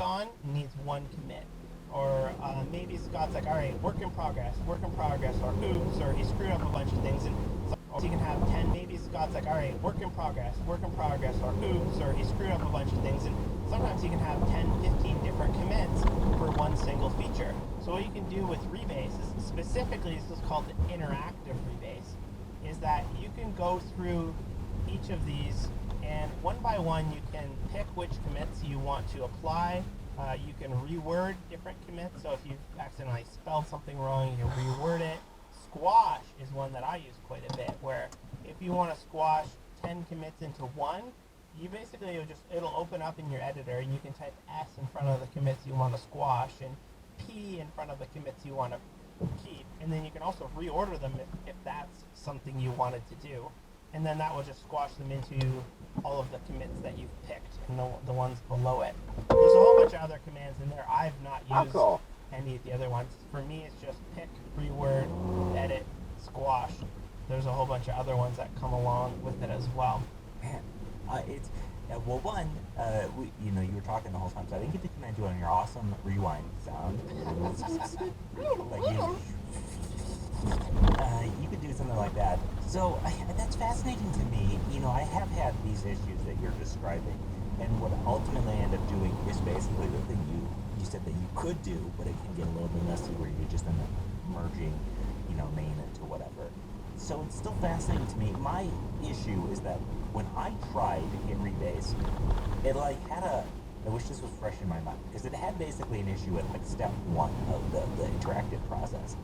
on needs one commit. Or maybe Scott's like, all right, work in progress, or oops, or he screwed up a bunch of things. And so you can have 10, maybe Scott's like, all right, work in progress, or oops, or he screwed up a bunch of things. And sometimes you can have 10, 15 different commits for one single feature. So what you can do with rebase is, specifically, this is called the interactive rebase, is that you can go through each of these, and one by one you can pick which commits you want to apply. You can reword different commits, so if you accidentally spelled something wrong, you can reword it. Squash is one that I use quite a bit, where if you want to squash 10 commits into one, you basically, it'll open up in your editor, and you can type S in front of the commits you want to squash, and P in front of the commits you want to keep, and then you can also reorder them if that's something you wanted to do. And then that will just squash them into all of the commits that you've picked and the ones below it. There's a whole bunch of other commands in there. I've not used any of the other ones. For me, it's just pick, reword, edit, squash. There's a whole bunch of other ones that come along with it as well. Man, it's well, one, you were talking the whole time, so I didn't get to commend you on your awesome rewind sound. You could do something like that. So that's fascinating to me. I have had these issues that you're describing, and what I ultimately end up doing is basically the thing you said that you could do, but it can get a little bit messy where you just end up merging, main into whatever. So it's still fascinating to me. My issue is that when I tried to hit rebase, it had I wish this was fresh in my mind, because it had basically an issue at step one of the interactive process.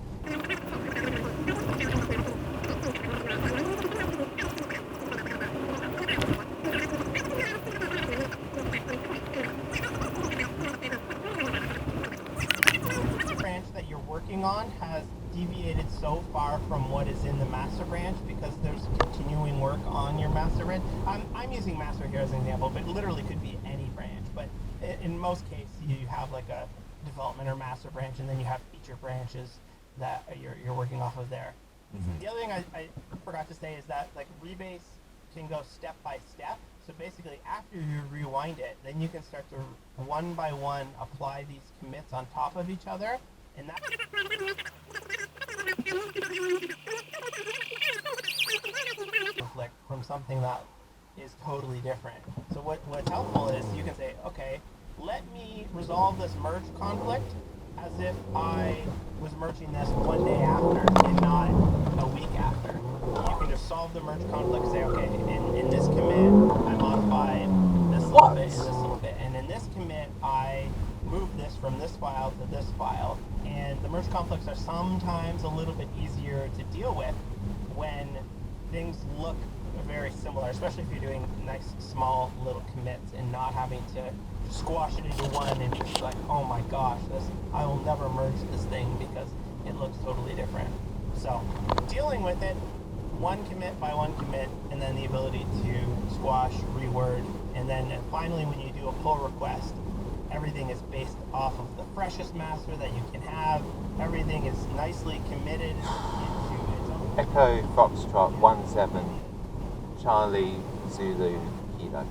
Branch that you're working on has deviated so far from what is in the master branch because there's continuing work on your master branch. I'm using master here as an example, but it literally could be any branch. But in most cases, you have a development or master branch, and then you have feature branches that you're working off of there. Mm-hmm. The other thing I forgot to say is that rebase can go step by step. So basically, after you rewind it, then you can start to one by one apply these commits on top of each other, and that conflict from something that is totally different. So what's helpful is you can say, okay, let me resolve this merge conflict as if I was merging this one day after and not a week after. You can just solve the merge conflict and say, okay, in this commit, I modified this little bit and this little bit. And in this commit, I moved this from this file to this file. And the merge conflicts are sometimes a little bit easier to deal with when things look very similar, especially if you're doing nice small little commits and not having to squash it into one and just oh my gosh, I will never merge this thing because it looks totally different. So dealing with it one commit by one commit, and then the ability to squash, reword, and then finally when you do a pull request, everything is based off of the freshest master that you can have. Everything is nicely committed into its own. Echo Foxtrot 17 Charlie Zulu Kilo.